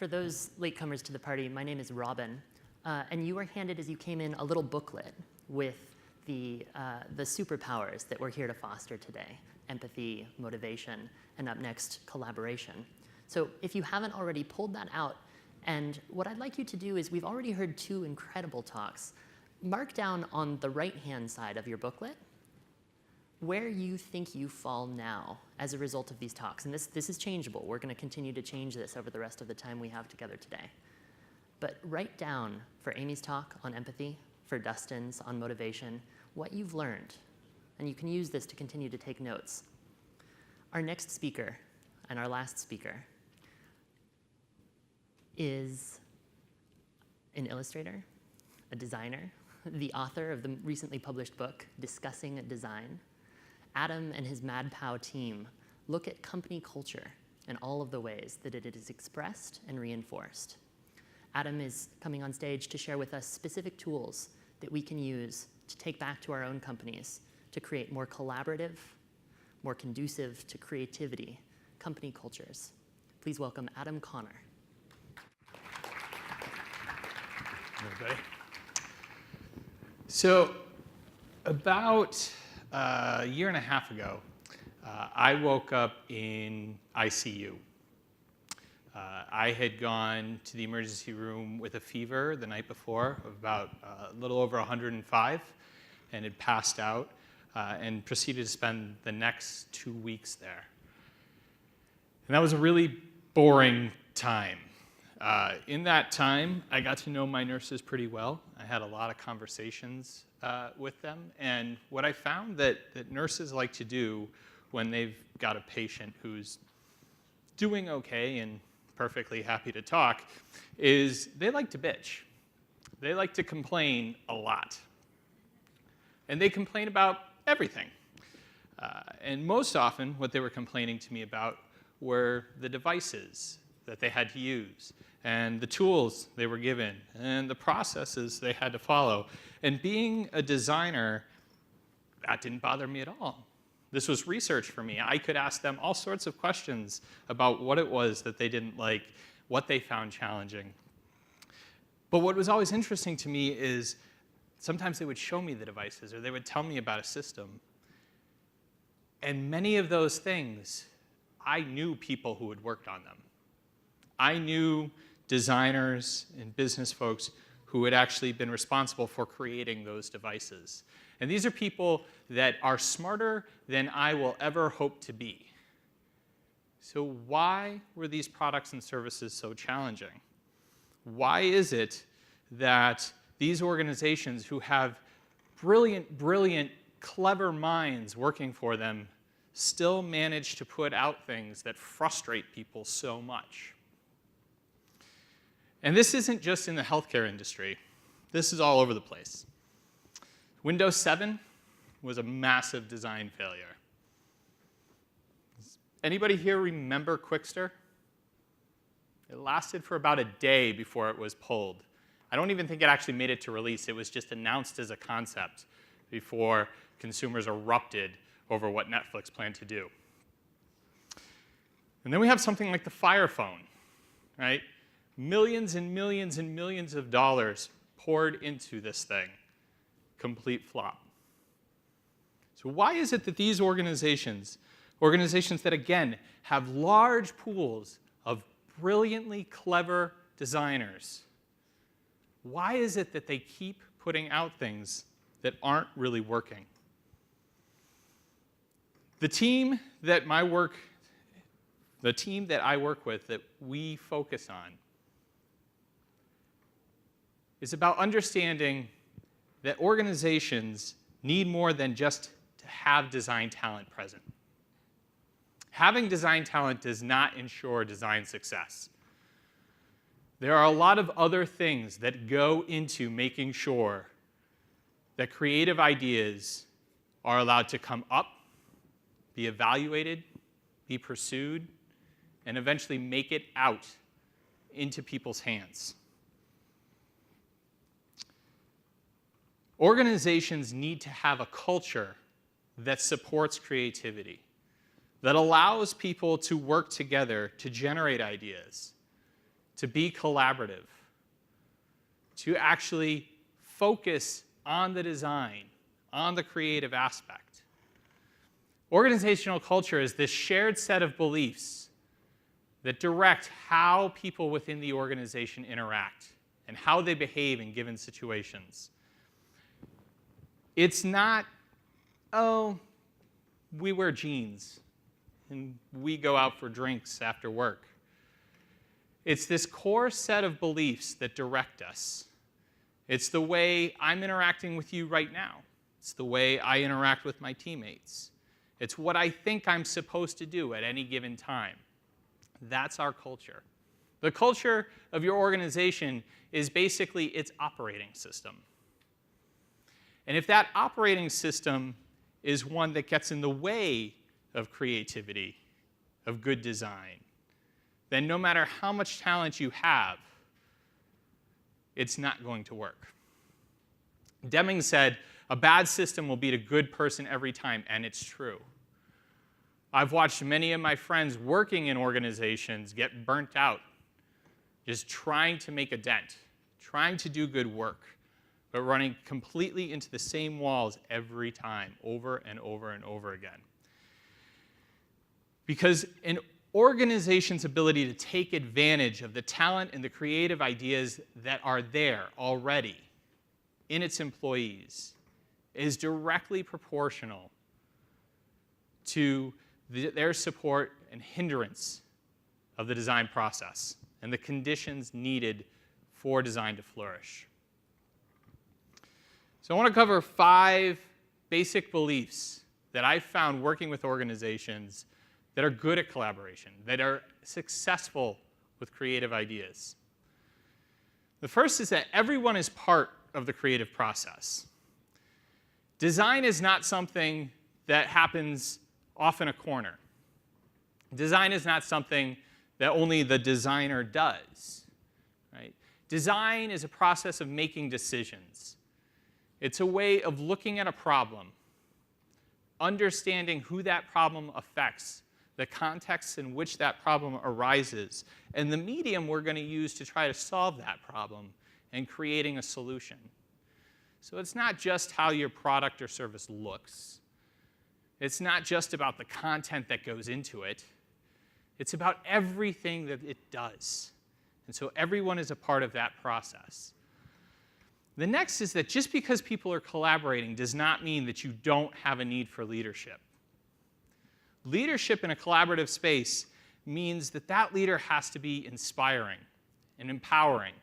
For those latecomers to the party, my name is Robin, and you were handed as you came in a little booklet with the superpowers that we're here to foster today: empathy, motivation, and up next, collaboration. So if you haven't already pulled that out, and what I'd like you to do is, we've already heard 2 incredible talks. Mark down on the right-hand side of your booklet where you think you fall now as a result of these talks. And this is changeable. We're going to continue to change this over the rest of the time we have together today. But write down for Amy's talk on empathy, for Dustin's on motivation, what you've learned. And you can use this to continue to take notes. Our next speaker and our last speaker is an illustrator, a designer, the author of the recently published book, Discussing Design. Adam and his MadPow team look at company culture and all of the ways that it is expressed and reinforced. Adam is coming on stage to share with us specific tools that we can use to take back to our own companies to create more collaborative, more conducive to creativity company cultures. Please welcome Adam Connor. Everybody. So about a year and a half ago, I woke up in ICU. I had gone to the emergency room with a fever the night before of about a little over 105 and had passed out and proceeded to spend the next 2 weeks there. And that was a really boring time. In that time, I got to know my nurses pretty well. I had a lot of conversations with them. And what I found that nurses like to do when they've got a patient who's doing okay and perfectly happy to talk is they like to bitch. They like to complain a lot. And they complain about everything. And most often, what they were complaining to me about were the devices that they had to use, and the tools they were given, and the processes they had to follow. And being a designer, that didn't bother me at all. This was research for me. I could ask them all sorts of questions about what it was that they didn't like, what they found challenging. But what was always interesting to me is sometimes they would show me the devices, or they would tell me about a system. And many of those things, I knew people who had worked on them. I knew designers and business folks who had actually been responsible for creating those devices. And these are people that are smarter than I will ever hope to be. So why were these products and services so challenging? Why is it that these organizations who have brilliant, clever minds working for them still manage to put out things that frustrate people so much? And this isn't just in the healthcare industry. This is all over the place. Windows 7 was a massive design failure. Anybody here remember Quickster? It lasted for about a day before it was pulled. I don't even think it actually made it to release. It was just announced as a concept before consumers erupted over what Netflix planned to do. And then we have something like the Fire Phone, right? Millions and millions and millions of dollars poured into this thing. Complete flop. So why is it that these organizations that, again, have large pools of brilliantly clever designers, why is it that they keep putting out things that aren't really working? The team that I work with, that we focus on, is about understanding that organizations need more than just to have design talent present. Having design talent does not ensure design success. There are a lot of other things that go into making sure that creative ideas are allowed to come up, be evaluated, be pursued, and eventually make it out into people's hands. Organizations need to have a culture that supports creativity, that allows people to work together to generate ideas, to be collaborative, to actually focus on the design, on the creative aspect. Organizational culture is this shared set of beliefs that direct how people within the organization interact and how they behave in given situations. It's not, oh, we wear jeans and we go out for drinks after work. It's this core set of beliefs that direct us. It's the way I'm interacting with you right now. It's the way I interact with my teammates. It's what I think I'm supposed to do at any given time. That's our culture. The culture of your organization is basically its operating system. And if that operating system is one that gets in the way of creativity, of good design, then no matter how much talent you have, it's not going to work. Deming said, a bad system will beat a good person every time, and it's true. I've watched many of my friends working in organizations get burnt out, just trying to make a dent, trying to do good work, but running completely into the same walls every time, over and over and over again. Because an organization's ability to take advantage of the talent and the creative ideas that are there already in its employees is directly proportional to their support and hindrance of the design process and the conditions needed for design to flourish. So I want to cover 5 basic beliefs that I've found working with organizations that are good at collaboration, that are successful with creative ideas. The first is that everyone is part of the creative process. Design is not something that happens off in a corner. Design is not something that only the designer does, right? Design is a process of making decisions. It's a way of looking at a problem, understanding who that problem affects, the context in which that problem arises, and the medium we're going to use to try to solve that problem, and creating a solution. So it's not just how your product or service looks. It's not just about the content that goes into it. It's about everything that it does. And so everyone is a part of that process. The next is that just because people are collaborating does not mean that you don't have a need for leadership. Leadership in a collaborative space means that that leader has to be inspiring and empowering.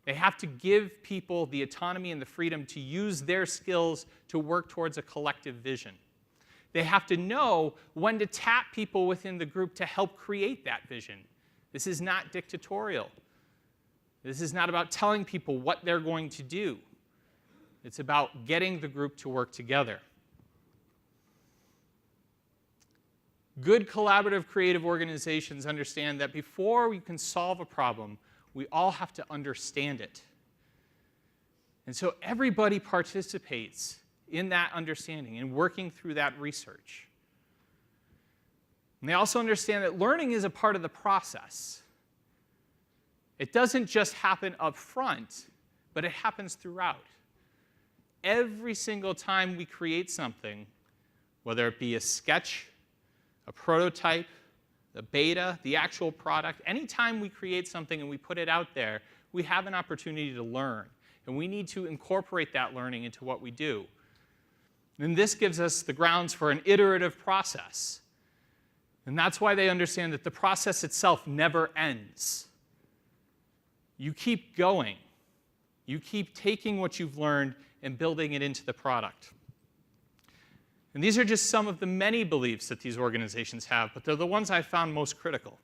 They have to give people the autonomy and the freedom to use their skills to work towards a collective vision. They have to know when to tap people within the group to help create that vision. This is not dictatorial. This is not about telling people what they're going to do. It's about getting the group to work together. Good collaborative creative organizations understand that before we can solve a problem, we all have to understand it. And so everybody participates in that understanding and working through that research. And they also understand that learning is a part of the process. It doesn't just happen up front, but it happens throughout. Every single time we create something, whether it be a sketch, a prototype, the beta, the actual product, anytime we create something and we put it out there, we have an opportunity to learn. And we need to incorporate that learning into what we do. And this gives us the grounds for an iterative process. And that's why they understand that the process itself never ends. You keep going. You keep taking what you've learned and building it into the product. And these are just some of the many beliefs that these organizations have, but they're the ones I found most critical.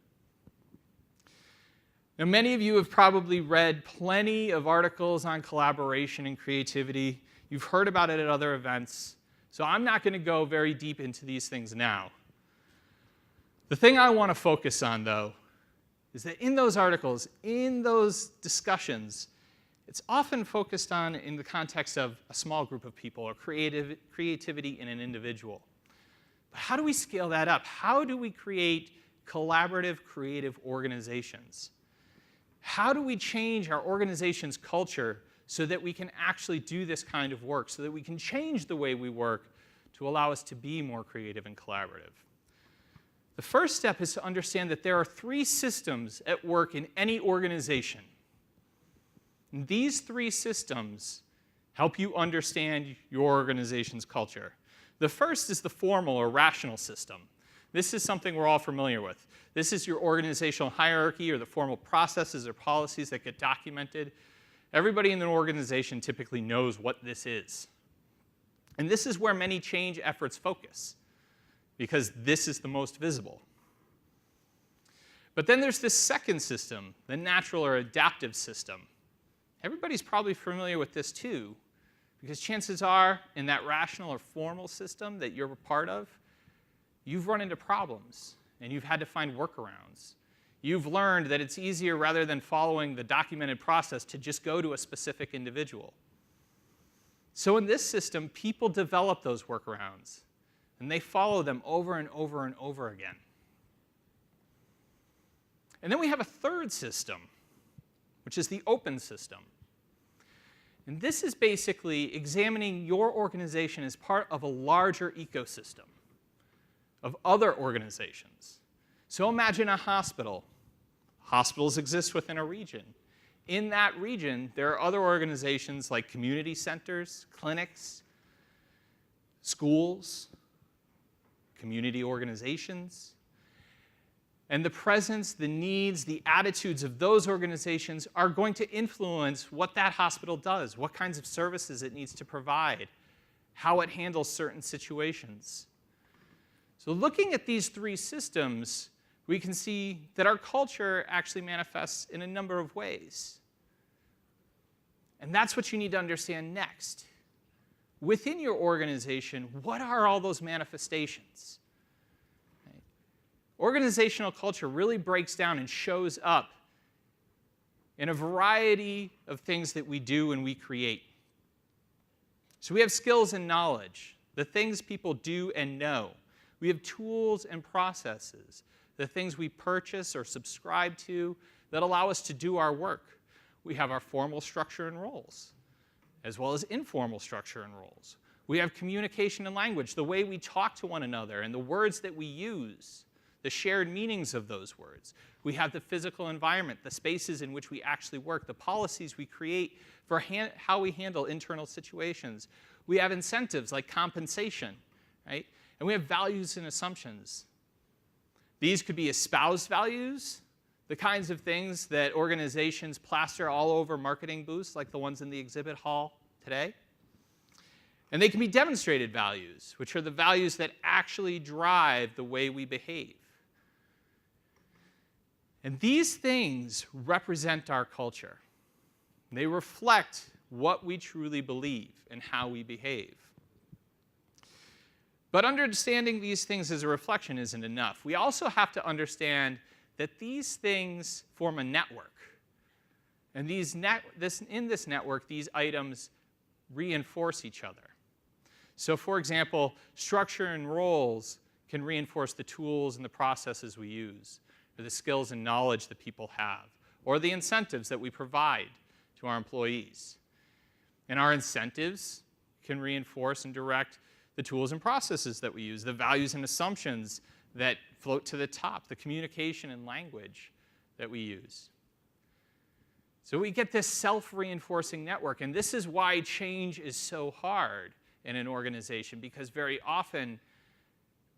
Now, many of you have probably read plenty of articles on collaboration and creativity. You've heard about it at other events, so I'm not going to go very deep into these things now. The thing I want to focus on, though, is that in those articles, in those discussions, it's often focused on in the context of a small group of people or creativity in an individual. But how do we scale that up? How do we create collaborative, creative organizations. How do we change our organization's culture so that we can actually do this kind of work, so that we can change the way we work to allow us to be more creative and collaborative? The first step is to understand that there are 3 systems at work in any organization. And these 3 systems help you understand your organization's culture. The first is the formal or rational system. This is something we're all familiar with. This is your organizational hierarchy or the formal processes or policies that get documented. Everybody in an organization typically knows what this is. And this is where many change efforts focus, because this is the most visible. But then there's this second system, the natural or adaptive system. Everybody's probably familiar with this too, because chances are, in that rational or formal system that you're a part of, you've run into problems, and you've had to find workarounds. You've learned that it's easier, rather than following the documented process, to just go to a specific individual. So in this system, people develop those workarounds, and they follow them over and over and over again. And then we have a third system, which is the open system. And this is basically examining your organization as part of a larger ecosystem of other organizations. So imagine a hospital. Hospitals exist within a region. In that region, there are other organizations like community centers, clinics, schools, community organizations. And the presence, the needs, the attitudes of those organizations are going to influence what that hospital does, what kinds of services it needs to provide, how it handles certain situations. So looking at these 3 systems, we can see that our culture actually manifests in a number of ways. And that's what you need to understand next. Within your organization, what are all those manifestations? Organizational culture really breaks down and shows up in a variety of things that we do and we create. So we have skills and knowledge, the things people do and know. We have tools and processes, the things we purchase or subscribe to that allow us to do our work. We have our formal structure and roles, as well as informal structure and roles. We have communication and language, the way we talk to one another and the words that we use, the shared meanings of those words. We have the physical environment, the spaces in which we actually work, the policies we create for how we handle internal situations. We have incentives like compensation, right? And we have values and assumptions. These could be espoused values, the kinds of things that organizations plaster all over marketing booths like the ones in the exhibit hall today. And they can be demonstrated values, which are the values that actually drive the way we behave. And these things represent our culture. They reflect what we truly believe and how we behave. But understanding these things as a reflection isn't enough. We also have to understand that these things form a network. And in this network, these items reinforce each other. So for example, structure and roles can reinforce the tools and the processes we use, or the skills and knowledge that people have, or the incentives that we provide to our employees. And our incentives can reinforce and direct the tools and processes that we use, the values and assumptions that float to the top, the communication and language that we use. So we get this self-reinforcing network, and this is why change is so hard in an organization, because very often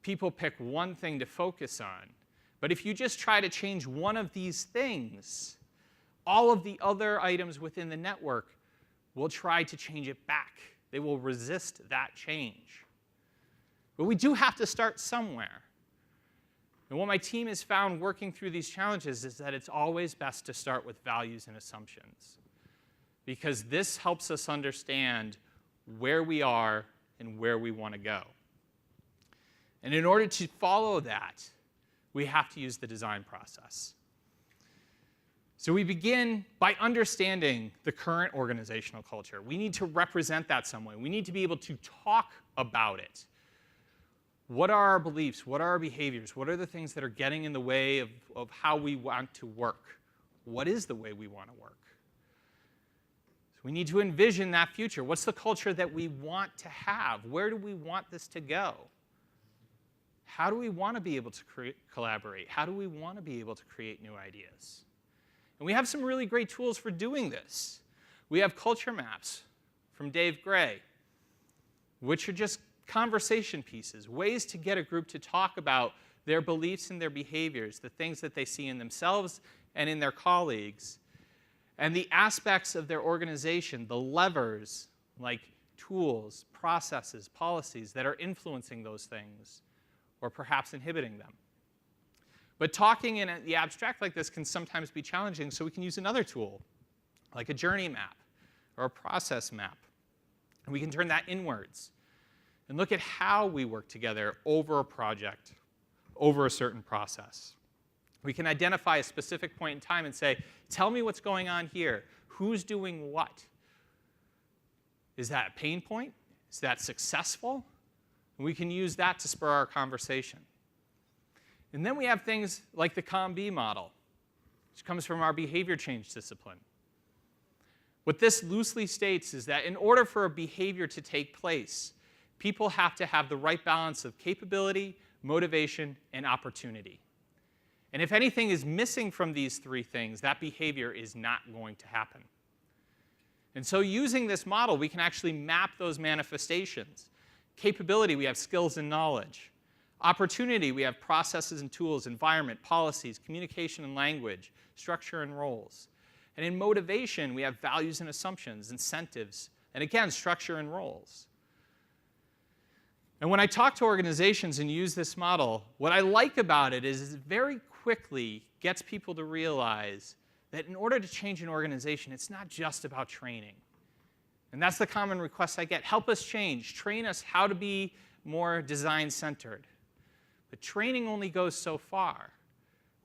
people pick one thing to focus on. But if you just try to change one of these things, all of the other items within the network will try to change it back. They will resist that change. But we do have to start somewhere. And what my team has found working through these challenges is that it's always best to start with values and assumptions, because this helps us understand where we are and where we want to go. And in order to follow that, we have to use the design process. So we begin by understanding the current organizational culture. We need to represent that some way. We need to be able to talk about it. What are our beliefs? What are our behaviors? What are the things that are getting in the way of how we want to work? What is the way we want to work? So we need to envision that future. What's the culture that we want to have? Where do we want this to go? How do we want to be able to collaborate? How do we want to be able to create new ideas? And we have some really great tools for doing this. We have culture maps from Dave Gray, which are just conversation pieces, ways to get a group to talk about their beliefs and their behaviors, the things that they see in themselves and in their colleagues, and the aspects of their organization, the levers like tools, processes, policies that are influencing those things or perhaps inhibiting them. But talking in the abstract like this can sometimes be challenging, so we can use another tool, like a journey map or a process map. And we can turn that inwards and look at how we work together over a project, over a certain process. We can identify a specific point in time and say, tell me what's going on here. Who's doing what? Is that a pain point? Is that successful? And we can use that to spur our conversation. And then we have things like the COM-B model, which comes from our behavior change discipline. What this loosely states is that in order for a behavior to take place, people have to have the right balance of capability, motivation, and opportunity. And if anything is missing from these three things, that behavior is not going to happen. And so using this model, we can actually map those manifestations. Capability, we have skills and knowledge. Opportunity, we have processes and tools, environment, policies, communication and language, structure and roles. And in motivation, we have values and assumptions, incentives, and again, structure and roles. And when I talk to organizations and use this model, what I like about it is it very quickly gets people to realize that in order to change an organization, it's not just about training. And that's the common request I get. Help us change. Train us how to be more design-centered. But training only goes so far.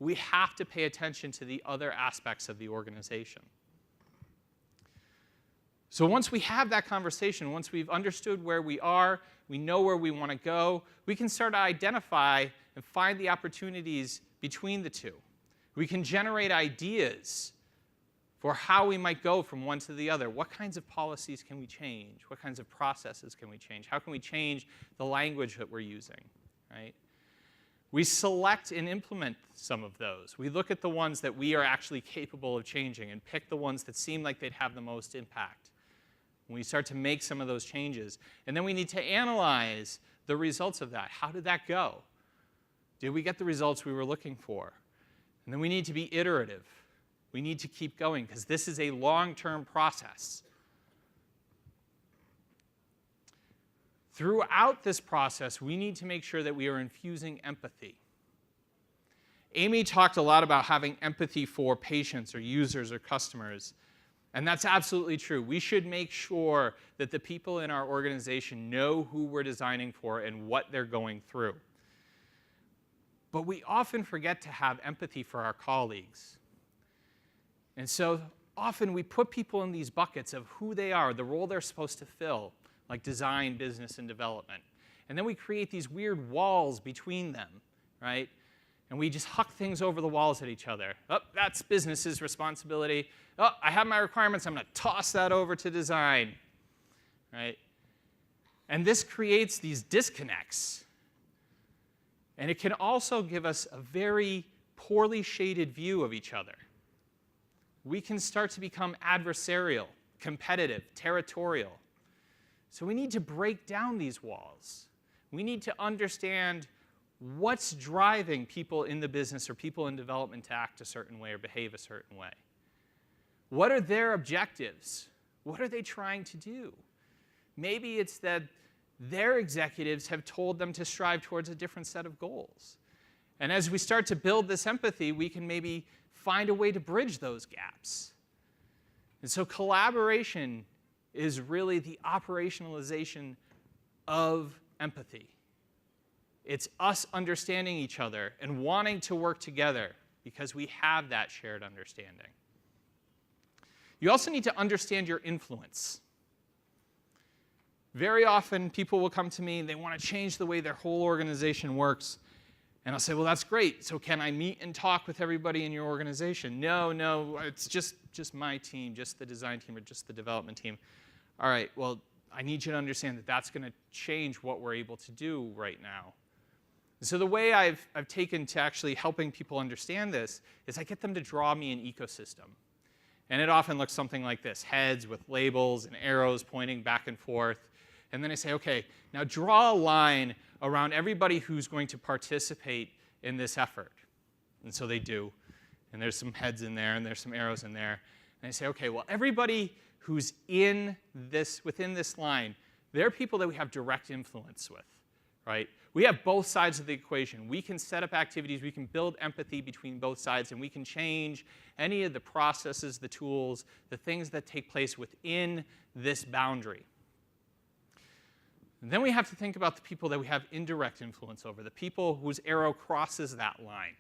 We have to pay attention to the other aspects of the organization. So once we have that conversation, once we've understood where we are, we know where we want to go, we can start to identify and find the opportunities between the two. We can generate ideas for how we might go from one to the other. What kinds of policies can we change? What kinds of processes can we change? How can we change the language that we're using, right? We select and implement some of those. We look at the ones that we are actually capable of changing and pick the ones that seem like they'd have the most impact. We start to make some of those changes. And then we need to analyze the results of that. How did that go? Did we get the results we were looking for? And then we need to be iterative. We need to keep going because this is a long-term process. Throughout this process, we need to make sure that we are infusing empathy. Amy talked a lot about having empathy for patients or users or customers. And that's absolutely true. We should make sure that the people in our organization know who we're designing for and what they're going through. But we often forget to have empathy for our colleagues. And so often we put people in these buckets of who they are, the role they're supposed to fill, like design, business, and development. And then we create these weird walls between them, right? And we just huck things over the walls at each other. Oh, that's business's responsibility. Oh, I have my requirements. I'm going to toss that over to design, right? And this creates these disconnects. And it can also give us a very poorly shaded view of each other. We can start to become adversarial, competitive, territorial. So we need to break down these walls. We need to understand what's driving people in the business or people in development to act a certain way or behave a certain way. What are their objectives? What are they trying to do? Maybe it's that their executives have told them to strive towards a different set of goals. And as we start to build this empathy, we can maybe find a way to bridge those gaps. And so collaboration is really the operationalization of empathy. It's us understanding each other and wanting to work together because we have that shared understanding. You also need to understand your influence. Very often, people will come to me and they want to change the way their whole organization works. And I'll say, well, that's great. So can I meet and talk with everybody in your organization? No, it's just my team, just the design team, or just the development team. All right, well, I need you to understand that that's going to change what we're able to do right now. So the way I've taken to actually helping people understand this is I get them to draw me an ecosystem. And it often looks something like this: heads with labels and arrows pointing back and forth. And then I say, OK, now draw a line around everybody who's going to participate in this effort. And so they do. And there's some heads in there, and there's some arrows in there. And I say, OK, well, everybody who's within this line, they're people that we have direct influence with, right? We have both sides of the equation. We can set up activities. We can build empathy between both sides. And we can change any of the processes, the tools, the things that take place within this boundary. And then we have to think about the people that we have indirect influence over, the people whose arrow crosses that line.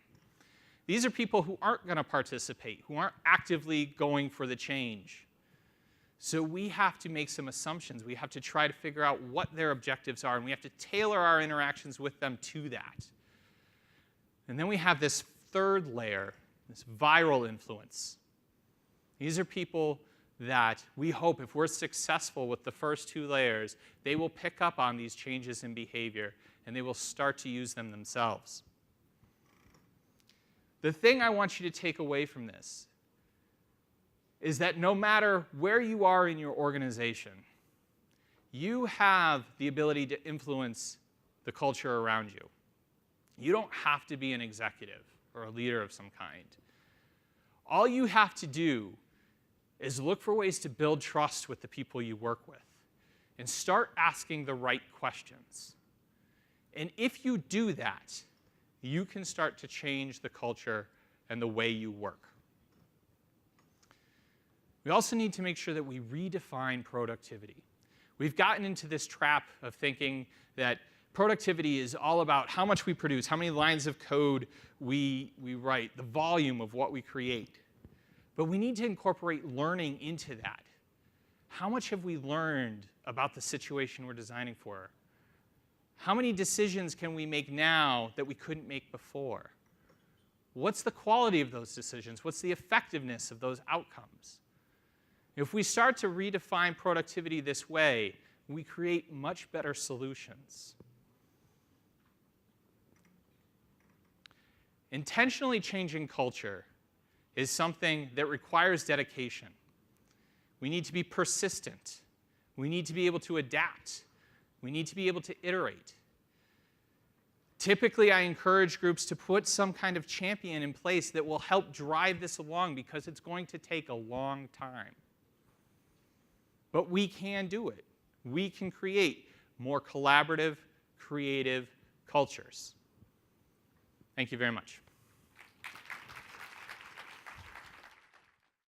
These are people who aren't going to participate, who aren't actively going for the change. So we have to make some assumptions. We have to try to figure out what their objectives are, and we have to tailor our interactions with them to that. And then we have this third layer, this viral influence. These are people that we hope, if we're successful with the first two layers, they will pick up on these changes in behavior, and they will start to use them themselves. The thing I want you to take away from this is that no matter where you are in your organization, you have the ability to influence the culture around you. You don't have to be an executive or a leader of some kind. All you have to do is look for ways to build trust with the people you work with and start asking the right questions. And if you do that, you can start to change the culture and the way you work. We also need to make sure that we redefine productivity. We've gotten into this trap of thinking that productivity is all about how much we produce, how many lines of code we write, the volume of what we create. But we need to incorporate learning into that. How much have we learned about the situation we're designing for? How many decisions can we make now that we couldn't make before? What's the quality of those decisions? What's the effectiveness of those outcomes? If we start to redefine productivity this way, we create much better solutions. Intentionally changing culture is something that requires dedication. We need to be persistent. We need to be able to adapt. We need to be able to iterate. Typically, I encourage groups to put some kind of champion in place that will help drive this along, because it's going to take a long time. But we can do it. We can create more collaborative, creative cultures. Thank you very much.